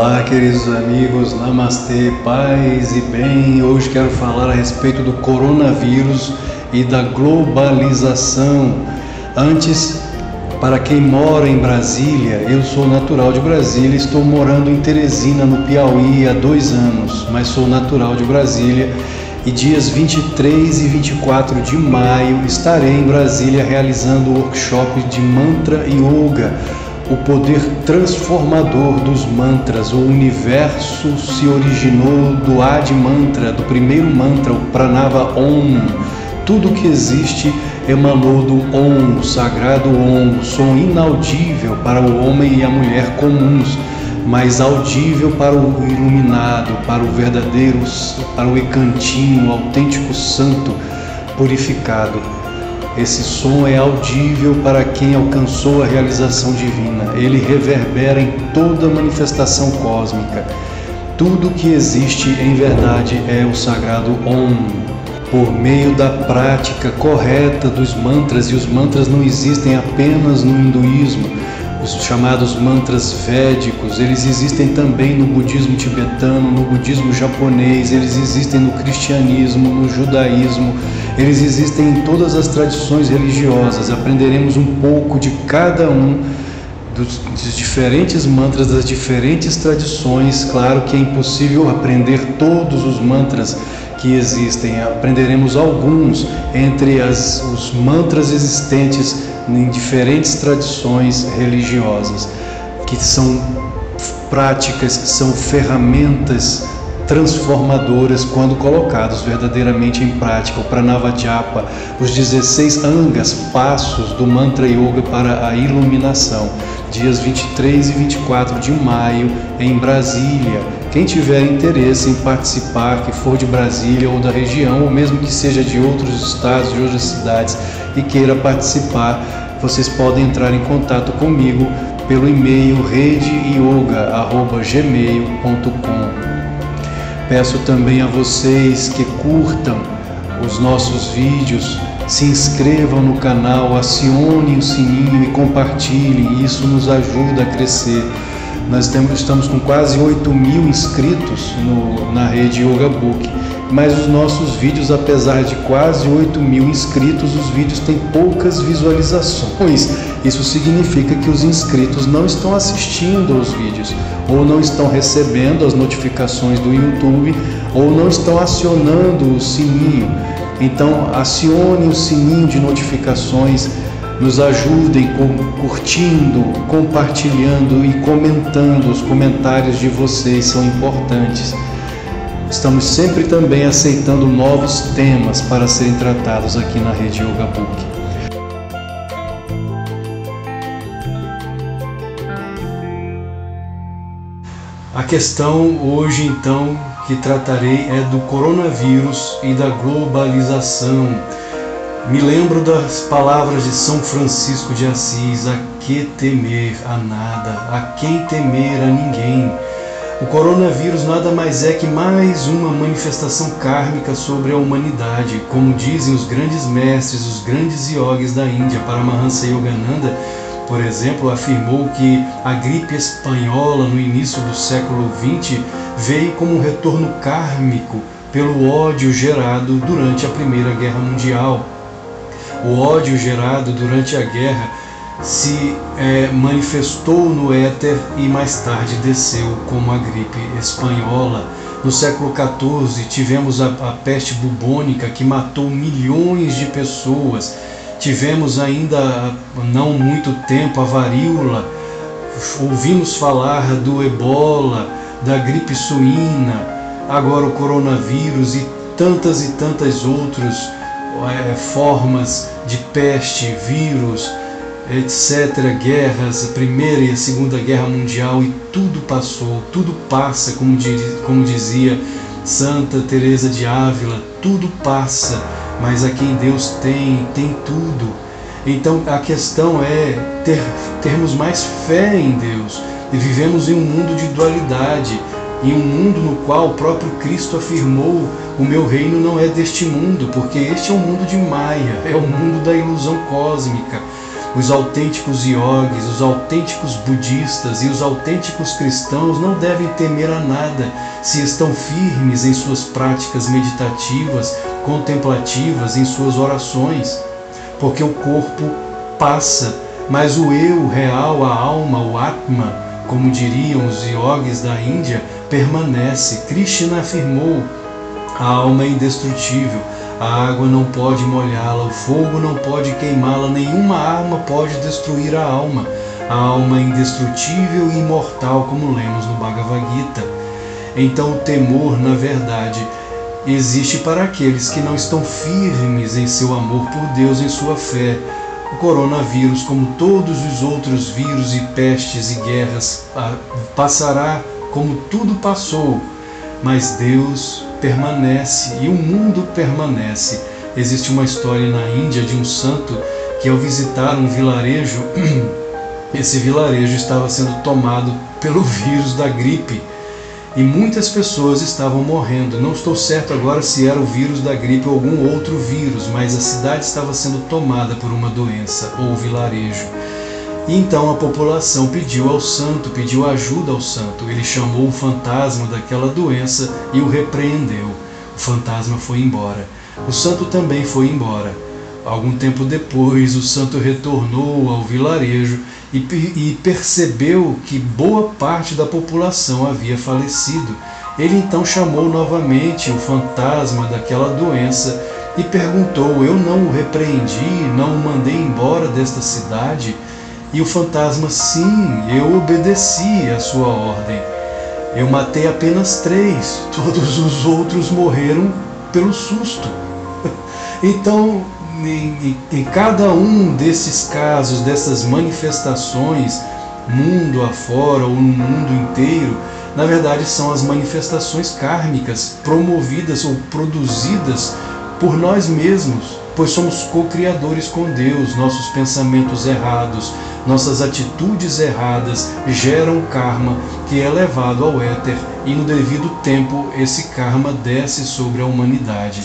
Olá, queridos amigos, Namastê, paz e bem. Hoje quero falar a respeito do coronavírus e da globalização. Antes, para quem mora em Brasília, eu sou natural de Brasília, estou morando em Teresina, no Piauí, há 2 anos, mas sou natural de Brasília e dias 23 e 24 de maio estarei em Brasília realizando o workshop de Mantra Yoga, o poder transformador dos mantras. O universo se originou do Adi Mantra, do primeiro mantra, o Pranava Om. Tudo que existe emanou do Om, o sagrado Om, som inaudível para o homem e a mulher comuns, mas audível para o iluminado, para o verdadeiro, para o ecantinho, o autêntico santo purificado. Esse som é audível para quem alcançou a realização divina. Ele reverbera em toda manifestação cósmica. Tudo que existe em verdade é o sagrado Om. Por meio da prática correta dos mantras, e os mantras não existem apenas no hinduísmo, os chamados mantras védicos, eles existem também no budismo tibetano, no budismo japonês, eles existem no cristianismo, no judaísmo, eles existem em todas as tradições religiosas. Aprenderemos um pouco de cada um dos diferentes mantras das diferentes tradições. Claro que é impossível aprender todos os mantras que existem, aprenderemos alguns entre os mantras existentes em diferentes tradições religiosas, que são práticas, que são ferramentas transformadoras quando colocados verdadeiramente em prática. O Pranava Japa, os 16 angas, passos do Mantra Yoga para a iluminação, dias 23 e 24 de maio em Brasília. Quem tiver interesse em participar, que for de Brasília ou da região, ou mesmo que seja de outros estados, de outras cidades e queira participar, vocês podem entrar em contato comigo pelo e-mail redeyoga@gmail.com. Peço também a vocês que curtam os nossos vídeos, se inscrevam no canal, acionem o sininho e compartilhem. Isso nos ajuda a crescer. Nós estamos com quase 8.000 inscritos na rede Yoga Book, mas os nossos vídeos, apesar de quase 8.000 inscritos, os vídeos têm poucas visualizações. Isso significa que os inscritos não estão assistindo aos vídeos, ou não estão recebendo as notificações do YouTube, ou não estão acionando o sininho. Então, acione o sininho de notificações, nos ajudem curtindo, compartilhando e comentando. Os comentários de vocês são importantes. Estamos sempre também aceitando novos temas para serem tratados aqui na rede Yoga Book. A questão hoje, então, que tratarei é do coronavírus e da globalização. Me lembro das palavras de São Francisco de Assis: a que temer a nada, a quem temer a ninguém. O coronavírus nada mais é que mais uma manifestação kármica sobre a humanidade. Como dizem os grandes mestres, os grandes yogis da Índia, Paramahansa Yogananda, por exemplo, afirmou que a gripe espanhola no início do século XX veio como um retorno kármico pelo ódio gerado durante a Primeira Guerra Mundial. O ódio gerado durante a guerra se manifestou no éter e mais tarde desceu como a gripe espanhola. No século XIV tivemos a peste bubônica, que matou milhões de pessoas. Tivemos ainda há não muito tempo a varíola. Ouvimos falar do ebola, da gripe suína, agora o coronavírus e tantas outras formas de peste, vírus, etc., guerras, a Primeira e a Segunda Guerra Mundial, e tudo passou, tudo passa, como dizia Santa Teresa de Ávila, tudo passa, mas a quem Deus tem tudo. Então a questão é termos mais fé em Deus, e vivemos em um mundo de dualidade, em um mundo no qual o próprio Cristo afirmou: o meu reino não é deste mundo, porque este é um mundo de Maia, é o mundo da ilusão cósmica. Os autênticos yogis, os autênticos budistas e os autênticos cristãos não devem temer a nada se estão firmes em suas práticas meditativas, contemplativas, em suas orações, porque o corpo passa, mas o eu real, a alma, o Atma, como diriam os yogis da Índia, permanece. Krishna afirmou: a alma é indestrutível, a água não pode molhá-la, o fogo não pode queimá-la, nenhuma arma pode destruir a alma. A alma é indestrutível e imortal, como lemos no Bhagavad Gita. Então o temor, na verdade, existe para aqueles que não estão firmes em seu amor por Deus, em sua fé. O coronavírus, como todos os outros vírus e pestes e guerras, passará como tudo passou, mas Deus permanece e o mundo permanece. Existe uma história na Índia de um santo que, ao visitar um vilarejo, esse vilarejo estava sendo tomado pelo vírus da gripe e muitas pessoas estavam morrendo. Não estou certo agora se era o vírus da gripe ou algum outro vírus, mas a cidade estava sendo tomada por uma doença, ou o vilarejo. E então a população pediu ao santo, pediu ajuda ao santo. Ele chamou o fantasma daquela doença e o repreendeu. O fantasma foi embora. O santo também foi embora. Algum tempo depois, o santo retornou ao vilarejo e percebeu que boa parte da população havia falecido. Ele então chamou novamente o fantasma daquela doença e perguntou: eu não o repreendi, não o mandei embora desta cidade? E o fantasma: sim, eu obedeci à sua ordem. Eu matei apenas 3, todos os outros morreram pelo susto. Então, em cada um desses casos, dessas manifestações, mundo afora ou no mundo inteiro, na verdade são as manifestações kármicas promovidas ou produzidas por nós mesmos, pois somos co-criadores com Deus. Nossos pensamentos errados, nossas atitudes erradas geram karma que é levado ao éter e no devido tempo esse karma desce sobre a humanidade.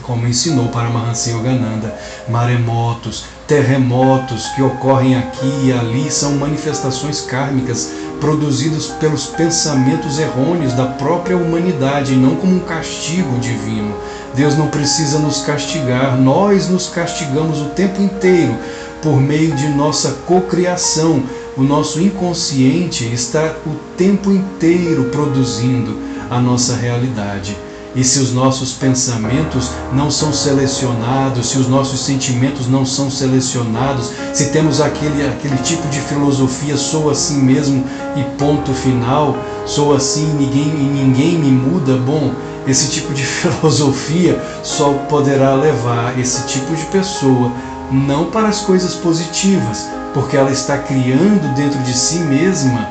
Como ensinou Paramahansa Yogananda, maremotos, terremotos que ocorrem aqui e ali são manifestações kármicas produzidas pelos pensamentos errôneos da própria humanidade e não como um castigo divino. Deus não precisa nos castigar, nós nos castigamos o tempo inteiro por meio de nossa cocriação. O nosso inconsciente está o tempo inteiro produzindo a nossa realidade. E se os nossos pensamentos não são selecionados, se os nossos sentimentos não são selecionados, se temos aquele tipo de filosofia, sou assim mesmo e ponto final, sou assim e ninguém me muda, bom, esse tipo de filosofia só poderá levar esse tipo de pessoa não para as coisas positivas, porque ela está criando dentro de si mesma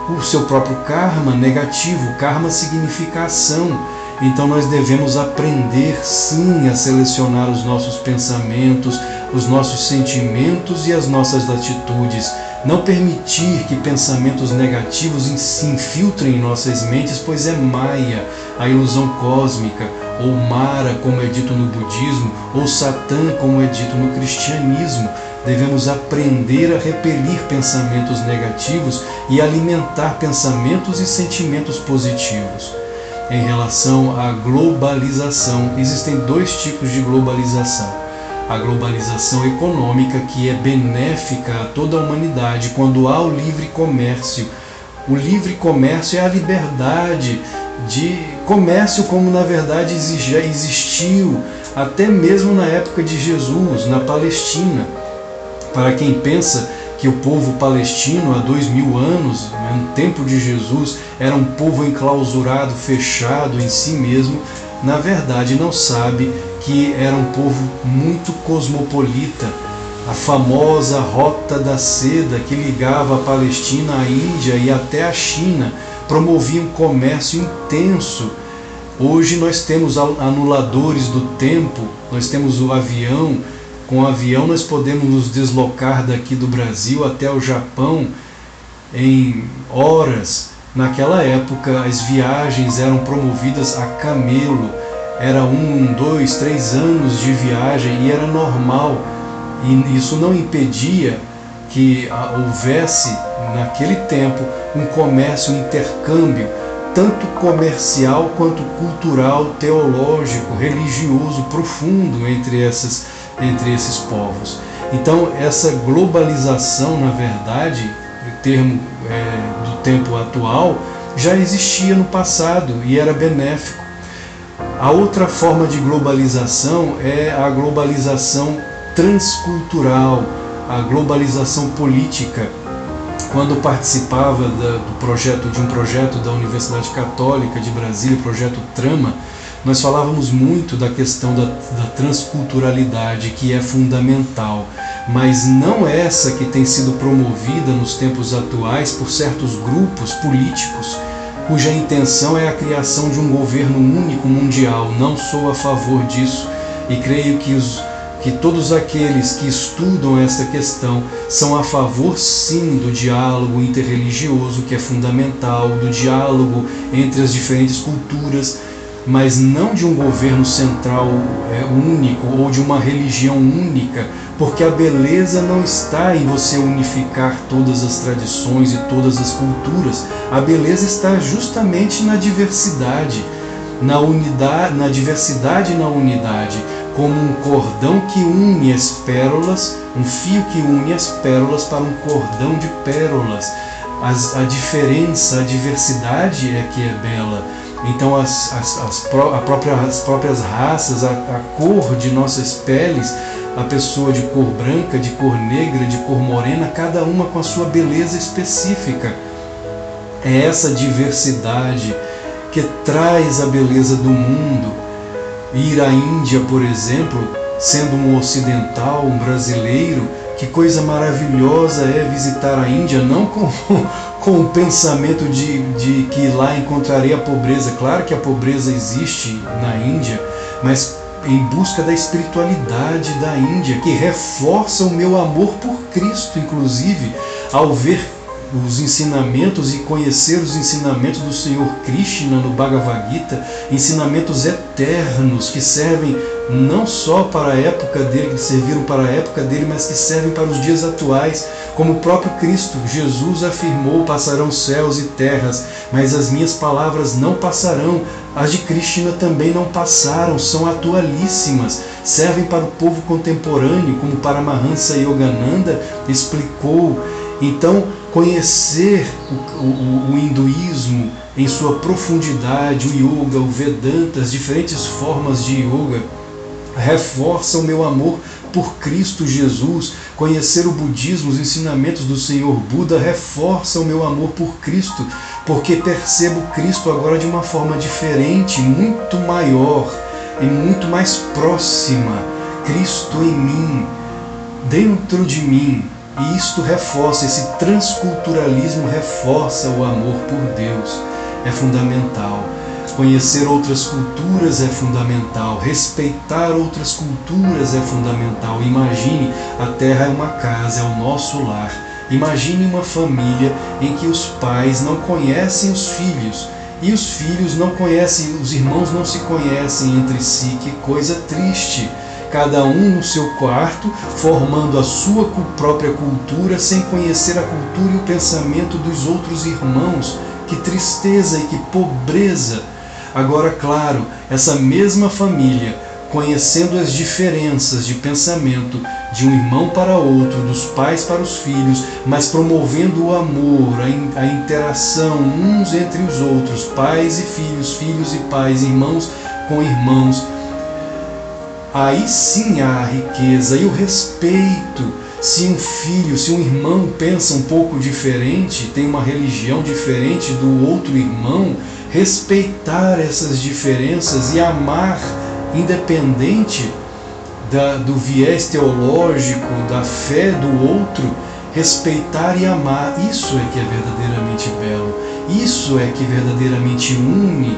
o seu próprio karma negativo. Karma significa ação. Então nós devemos aprender sim a selecionar os nossos pensamentos, os nossos sentimentos e as nossas atitudes. Não permitir que pensamentos negativos se infiltrem em nossas mentes, pois é Maya, a ilusão cósmica, ou Mara, como é dito no budismo, ou Satã, como é dito no cristianismo. Devemos aprender a repelir pensamentos negativos e alimentar pensamentos e sentimentos positivos. Em relação à globalização, existem 2 tipos de globalização. A globalização econômica, que é benéfica a toda a humanidade quando há o livre comércio. O livre comércio é a liberdade de comércio, como na verdade já existiu até mesmo na época de Jesus, na Palestina. Para quem pensa que o povo palestino há 2000 anos, no tempo de Jesus, era um povo enclausurado, fechado em si mesmo, na verdade não sabe que era um povo muito cosmopolita. A famosa Rota da Seda, que ligava a Palestina à Índia e até a China, promovia um comércio intenso. Hoje nós temos anuladores do tempo, nós temos o avião. Com o avião nós podemos nos deslocar daqui do Brasil até o Japão em horas. Naquela época as viagens eram promovidas a camelo. Era 1, 2, 3 anos de viagem e era normal. E isso não impedia que houvesse, naquele tempo, um comércio, um intercâmbio, tanto comercial quanto cultural, teológico, religioso, profundo entre esses povos. Então, essa globalização, na verdade, o termo do tempo atual, já existia no passado e era benéfico. A outra forma de globalização é a globalização transcultural, a globalização política. Quando participava de um projeto da Universidade Católica de Brasília, o projeto Trama, nós falávamos muito da questão da transculturalidade, que é fundamental, mas não essa que tem sido promovida nos tempos atuais por certos grupos políticos, cuja intenção é a criação de um governo único mundial. Não sou a favor disso e creio que todos aqueles que estudam esta questão são a favor, sim, do diálogo interreligioso, que é fundamental, do diálogo entre as diferentes culturas, mas não de um governo central único ou de uma religião única, porque a beleza não está em você unificar todas as tradições e todas as culturas. A beleza está justamente na diversidade, na diversidade e na unidade, como um cordão que une as pérolas, um fio que une as pérolas para um cordão de pérolas. A diferença, a diversidade é que é bela. Então as próprias raças, a cor de nossas peles, a pessoa de cor branca, de cor negra, de cor morena, cada uma com a sua beleza específica. É essa diversidade que traz a beleza do mundo. Ir à Índia, por exemplo, sendo um ocidental, um brasileiro, que coisa maravilhosa é visitar a Índia, não com o pensamento de que lá encontrarei a pobreza. Claro que a pobreza existe na Índia, mas em busca da espiritualidade da Índia, que reforça o meu amor por Cristo, inclusive, ao ver os ensinamentos e conhecer os ensinamentos do Senhor Krishna no Bhagavad Gita, ensinamentos eternos que servem não só para a época dele, que serviram para a época dele, mas que servem para os dias atuais, como o próprio Cristo, Jesus afirmou: passarão céus e terras, mas as minhas palavras não passarão. As de Krishna também não passaram, são atualíssimas, servem para o povo contemporâneo, como Paramahansa Yogananda explicou. Então, conhecer o hinduísmo em sua profundidade, o yoga, o Vedanta, as diferentes formas de yoga, reforça o meu amor por Cristo Jesus. Conhecer o budismo, os ensinamentos do Senhor Buda, reforça o meu amor por Cristo, porque percebo Cristo agora de uma forma diferente, muito maior e muito mais próxima. Cristo em mim, dentro de mim. E isto reforça, esse transculturalismo reforça o amor por Deus. É fundamental. Conhecer outras culturas é fundamental. Respeitar outras culturas é fundamental. Imagine, a Terra é uma casa, é o nosso lar. Imagine uma família em que os pais não conhecem os filhos e os filhos não conhecem, os irmãos não se conhecem entre si. Que coisa triste! Cada um no seu quarto, formando a sua própria cultura, sem conhecer a cultura e o pensamento dos outros irmãos. Que tristeza e que pobreza! Agora, claro, essa mesma família, conhecendo as diferenças de pensamento de um irmão para outro, dos pais para os filhos, mas promovendo o amor, a interação uns entre os outros, pais e filhos, filhos e pais, irmãos com irmãos, aí sim há a riqueza e o respeito. Se um filho, se um irmão pensa um pouco diferente, tem uma religião diferente do outro irmão, respeitar essas diferenças e amar, independente do viés teológico, da fé do outro, respeitar e amar. Isso é que é verdadeiramente belo, isso é que verdadeiramente une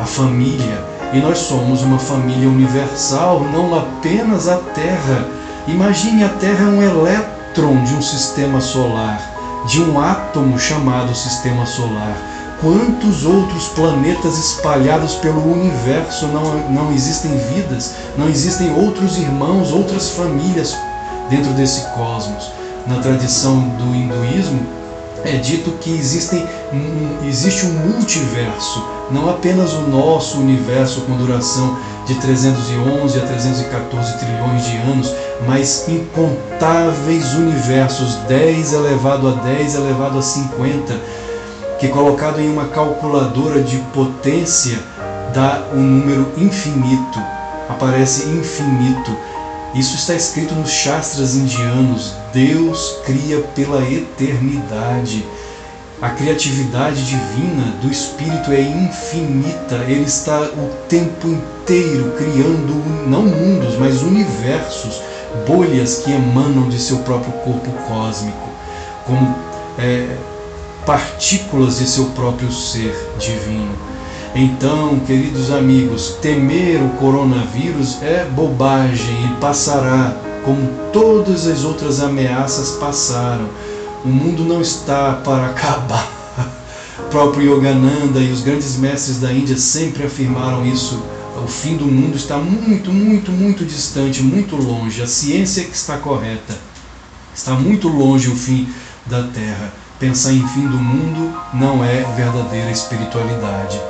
a família. E nós somos uma família universal, não apenas a Terra. Imagine, a Terra é um elétron de um sistema solar, de um átomo chamado sistema solar. Quantos outros planetas espalhados pelo universo não existem vidas, não existem outros irmãos, outras famílias dentro desse cosmos. Na tradição do hinduísmo, é dito que existe um multiverso, não apenas o nosso universo com duração de 311 a 314 trilhões de anos, mas incontáveis universos, 10 elevado a 10 elevado a 50, que colocado em uma calculadora de potência dá um número infinito, aparece infinito. Isso está escrito nos Shastras indianos. Deus cria pela eternidade. A criatividade divina do Espírito é infinita. Ele está o tempo inteiro criando, não mundos, mas universos, bolhas que emanam de seu próprio corpo cósmico, como partículas de seu próprio ser divino. Então, queridos amigos, temer o coronavírus é bobagem e passará, como todas as outras ameaças passaram. O mundo não está para acabar. O próprio Yogananda e os grandes mestres da Índia sempre afirmaram isso. O fim do mundo está muito, muito, muito distante, muito longe. A ciência que está correta. Está muito longe o fim da Terra. Pensar em fim do mundo não é verdadeira espiritualidade.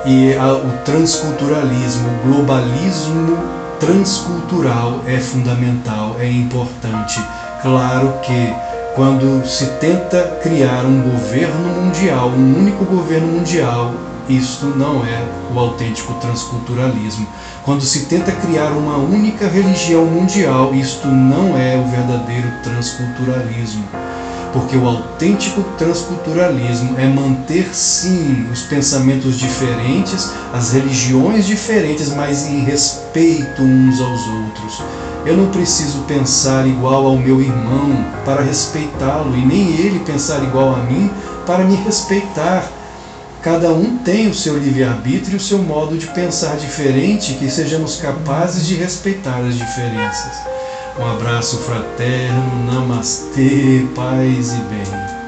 E o transculturalismo, o globalismo transcultural é fundamental, é importante. Claro que quando se tenta criar um governo mundial, um único governo mundial, isto não é o autêntico transculturalismo. Quando se tenta criar uma única religião mundial, isto não é o verdadeiro transculturalismo. Porque o autêntico transculturalismo é manter, sim, os pensamentos diferentes, as religiões diferentes, mas em respeito uns aos outros. Eu não preciso pensar igual ao meu irmão para respeitá-lo, e nem ele pensar igual a mim para me respeitar. Cada um tem o seu livre-arbítrio e o seu modo de pensar diferente, que sejamos capazes de respeitar as diferenças. Um abraço fraterno, namastê, paz e bem.